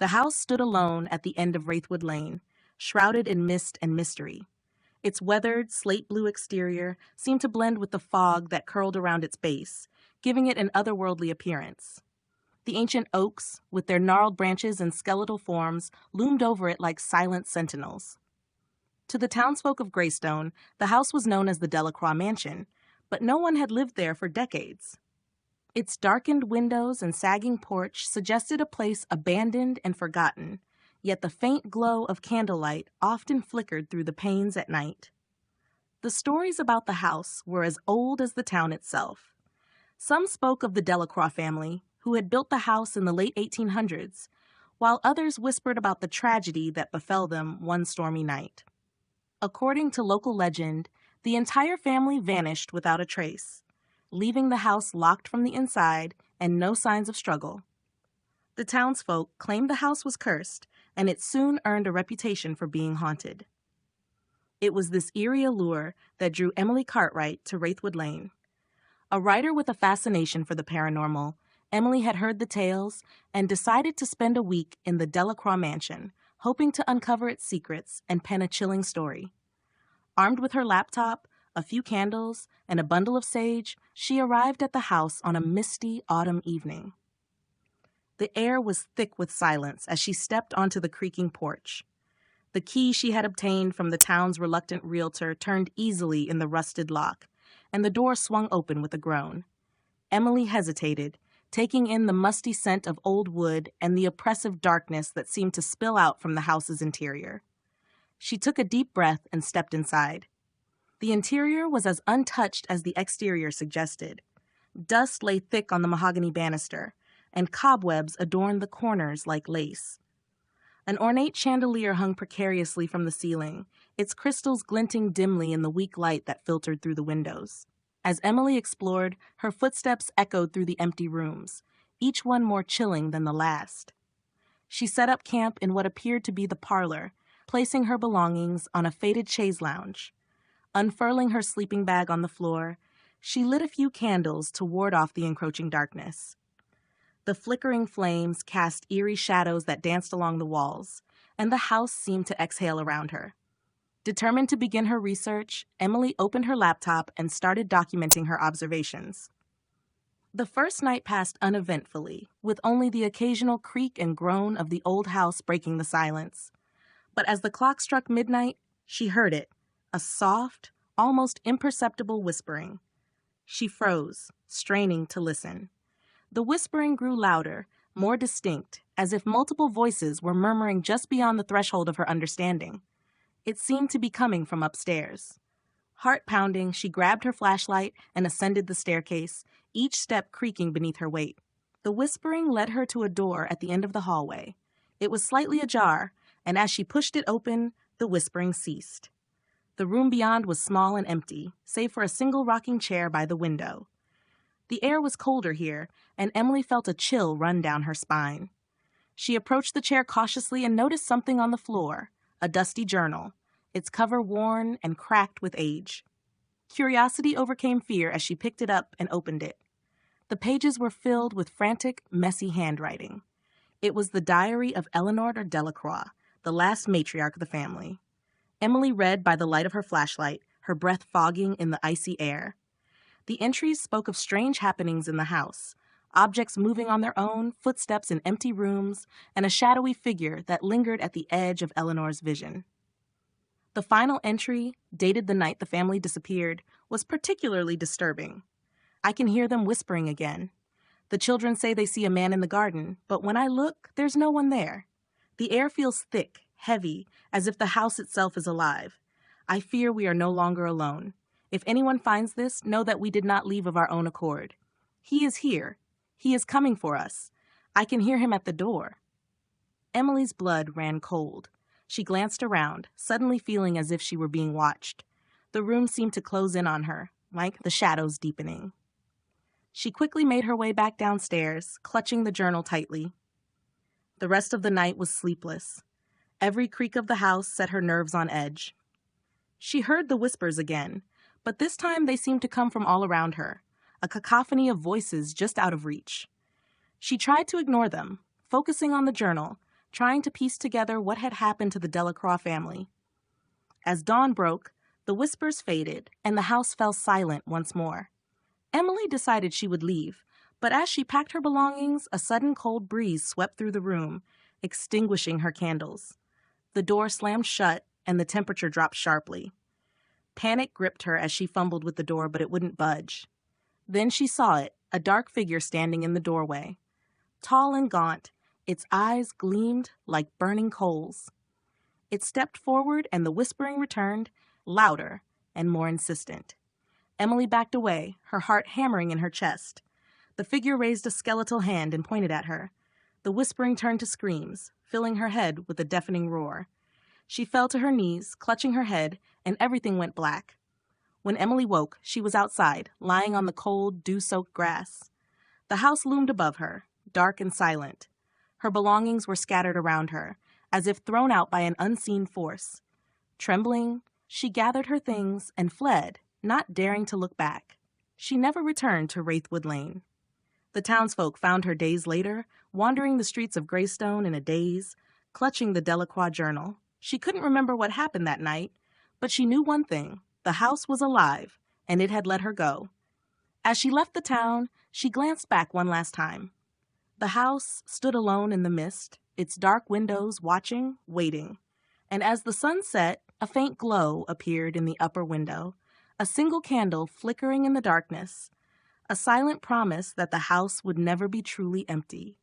The house stood alone at the end of Wraithwood Lane, shrouded in mist and mystery. Its weathered, slate-blue exterior seemed to blend with the fog that curled around its base, giving it an otherworldly appearance. The ancient oaks, with their gnarled branches and skeletal forms, loomed over it like silent sentinels. To the townsfolk of Greystone, the house was known as the Delacroix Mansion, but no one had lived there for decades. Its darkened windows and sagging porch suggested a place abandoned and forgotten, yet the faint glow of candlelight often flickered through the panes at night. The stories about the house were as old as the town itself. Some spoke of the Delacroix family, who had built the house in the late 1800s, while others whispered about the tragedy that befell them one stormy night. According to local legend, the entire family vanished without a trace, leaving the house locked from the inside and no signs of struggle. The townsfolk claimed the house was cursed, and it soon earned a reputation for being haunted. It was this eerie allure that drew Emily Cartwright to Wraithwood Lane. A writer with a fascination for the paranormal, Emily had heard the tales and decided to spend a week in the Delacroix Mansion, hoping to uncover its secrets and pen a chilling story. Armed with her laptop, a few candles, and a bundle of sage, she arrived at the house on a misty autumn evening. The air was thick with silence as she stepped onto the creaking porch. The key she had obtained from the town's reluctant realtor turned easily in the rusted lock, and the door swung open with a groan. Emily hesitated, taking in the musty scent of old wood and the oppressive darkness that seemed to spill out from the house's interior. She took a deep breath and stepped inside. The interior was as untouched as the exterior suggested. Dust lay thick on the mahogany banister, and cobwebs adorned the corners like lace. An ornate chandelier hung precariously from the ceiling, its crystals glinting dimly in the weak light that filtered through the windows. As Emily explored, her footsteps echoed through the empty rooms, each one more chilling than the last. She set up camp in what appeared to be the parlor, placing her belongings on a faded chaise lounge. Unfurling her sleeping bag on the floor, she lit a few candles to ward off the encroaching darkness. The flickering flames cast eerie shadows that danced along the walls, and the house seemed to exhale around her. Determined to begin her research, Emily opened her laptop and started documenting her observations. The first night passed uneventfully, with only the occasional creak and groan of the old house breaking the silence. But as the clock struck midnight, she heard it, a soft, almost imperceptible whispering. She froze, straining to listen. The whispering grew louder, more distinct, as if multiple voices were murmuring just beyond the threshold of her understanding. It seemed to be coming from upstairs. Heart-pounding, she grabbed her flashlight and ascended the staircase, each step creaking beneath her weight. The whispering led her to a door at the end of the hallway. It was slightly ajar, and as she pushed it open, the whispering ceased. The room beyond was small and empty, save for a single rocking chair by the window. The air was colder here, and Emily felt a chill run down her spine. She approached the chair cautiously and noticed something on the floor, a dusty journal, its cover worn and cracked with age. Curiosity overcame fear as she picked it up and opened it. The pages were filled with frantic, messy handwriting. It was the diary of Eleanor Delacroix, the last matriarch of the family. Emily read by the light of her flashlight, her breath fogging in the icy air. The entries spoke of strange happenings in the house, objects moving on their own, footsteps in empty rooms, and a shadowy figure that lingered at the edge of Eleanor's vision. The final entry, dated the night the family disappeared, was particularly disturbing. I can hear them whispering again. The children say they see a man in the garden, but when I look, there's no one there. The air feels thick, heavy, as if the house itself is alive. I fear we are no longer alone. If anyone finds this, know that we did not leave of our own accord. He is here. He is coming for us. I can hear him at the door. Emily's blood ran cold. She glanced around, suddenly feeling as if she were being watched. The room seemed to close in on her, like the shadows deepening. She quickly made her way back downstairs, clutching the journal tightly. The rest of the night was sleepless. Every creak of the house set her nerves on edge. She heard the whispers again, but this time they seemed to come from all around her, a cacophony of voices just out of reach. She tried to ignore them, focusing on the journal, trying to piece together what had happened to the Delacroix family. As dawn broke, the whispers faded, and the house fell silent once more. Emily decided she would leave, but as she packed her belongings, a sudden cold breeze swept through the room, extinguishing her candles. The door slammed shut, and the temperature dropped sharply. Panic gripped her as she fumbled with the door, but it wouldn't budge. Then she saw it, a dark figure standing in the doorway. Tall and gaunt, its eyes gleamed like burning coals. It stepped forward, and the whispering returned, louder and more insistent. Emily backed away, her heart hammering in her chest. The figure raised a skeletal hand and pointed at her. The whispering turned to screams, filling her head with a deafening roar. She fell to her knees, clutching her head, and everything went black. When Emily woke, she was outside, lying on the cold, dew-soaked grass. The house loomed above her, dark and silent. Her belongings were scattered around her, as if thrown out by an unseen force. Trembling, she gathered her things and fled, not daring to look back. She never returned to Wraithwood Lane. The townsfolk found her days later, wandering the streets of Greystone in a daze, clutching the Delacroix journal. She couldn't remember what happened that night, but she knew one thing: the house was alive, and it had let her go. As she left the town, she glanced back one last time. The house stood alone in the mist, its dark windows watching, waiting. And as the sun set, a faint glow appeared in the upper window, a single candle flickering in the darkness, a silent promise that the house would never be truly empty.